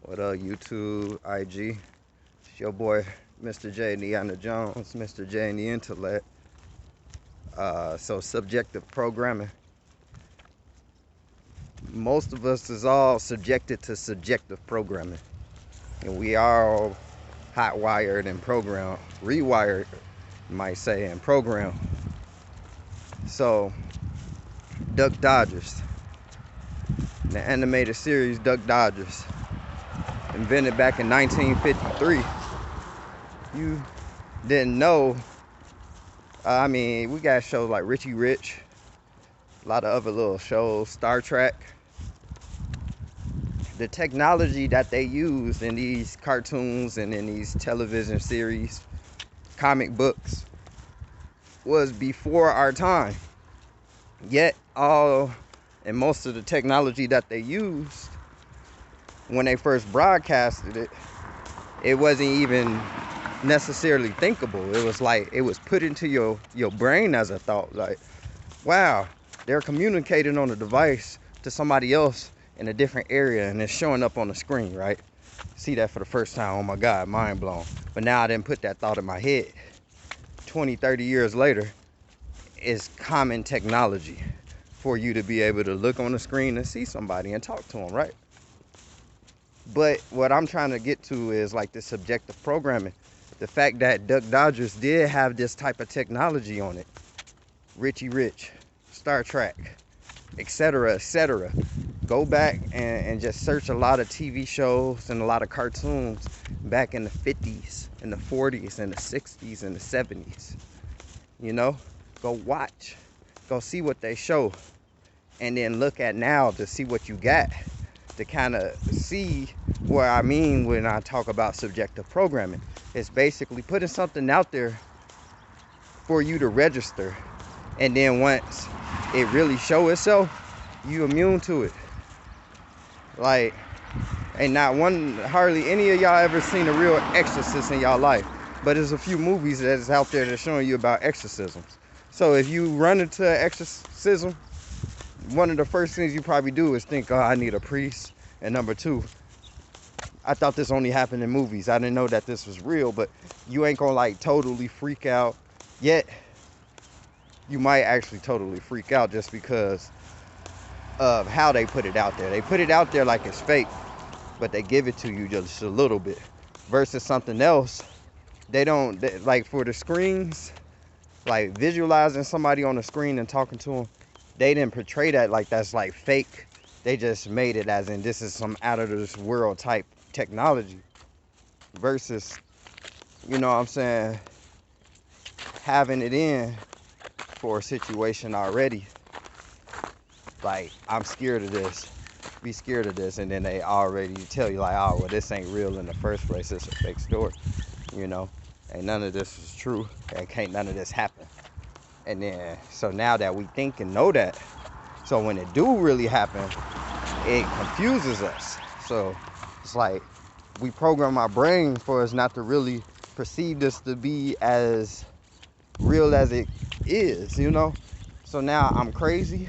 What up, YouTube, IG? It's your boy, Mr. J-Indy Jones, Mr. J-Indy Intellect. So subjective programming. Most of us is all subjected to subjective programming. And we are all hot-wired and programmed, rewired, you might say, and programmed. So, Duck Dodgers. The animated series Duck Dodgers. Invented back in 1953. You didn't know. I mean, we got shows like Richie Rich, a lot of other little shows, Star Trek. The technology that they use in these cartoons and in these television series, comic books, was before our time. Yet all and most of the technology that they used when they first broadcasted it, it wasn't even necessarily thinkable. It was like it was put into your brain as a thought, like, wow, they're communicating on a device to somebody else in a different area and it's showing up on the screen, right? See that for the first time, oh my God, mind blown. But now I didn't put that thought in my head. 20, 30 years later, it's common technology for you to be able to look on the screen and see somebody and talk to them, right? But what I'm trying to get to is like the subjective programming. The fact that Duck Dodgers did have this type of technology on it. Richie Rich, Star Trek, etc., etc. Go back and just search a lot of TV shows and a lot of cartoons back in the 50s, and the 40s, and the 60s, and the 70s. You know, go watch, go see what they show, and then look at now to see what you got, to kind of see what I mean when I talk about subjective programming. It's basically putting something out there for you to register, and then once it really show itself, you immune to it. Like, ain't not one, hardly any of y'all ever seen a real exorcist in y'all life, but there's a few movies that's out there that's showing you about exorcisms. So if you run into an exorcism, one of the first things you probably do is think, oh, I need a priest. And number two, I thought this only happened in movies. I didn't know that this was real, but you ain't gonna like totally freak out. Yet, you might actually totally freak out just because of how they put it out there. They put it out there like it's fake, but they give it to you just a little bit. Versus something else, like for the screens, like visualizing somebody on the screen and talking to them, they didn't portray that like that's like fake. They just made it as in this is some out of this world type technology. Versus, you know what I'm saying, having it in for a situation already. Like, I'm scared of this, be scared of this, and then they already tell you like, oh, well, this ain't real in the first place, it's a fake story, you know, and none of this is true, and can't none of this happen. And then, so now that we think and know that, so when it do really happen, it confuses us. So it's like we program our brain for us not to really perceive this to be as real as it is, you know. So now I'm crazy,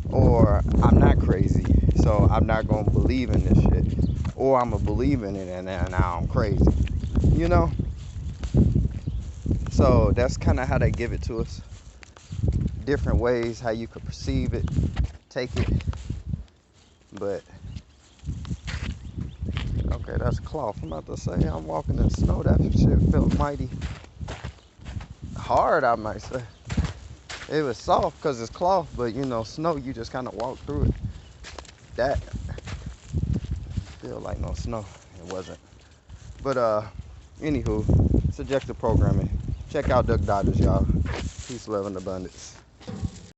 or I'm not crazy, so I'm not gonna believe in this shit, or I'm gonna believe in it and now I'm crazy, you know. So that's kind of how they give it to us. Different ways how you could perceive it, take it. But okay, that's cloth. I'm about to say, I'm walking in snow. That shit felt mighty hard, I might say. It was soft because it's cloth, but you know, snow, you just kind of walk through it. That feel like no snow. It wasn't. But anywho, subjective programming. Check out Duck Dodgers, y'all. Peace, love, and abundance.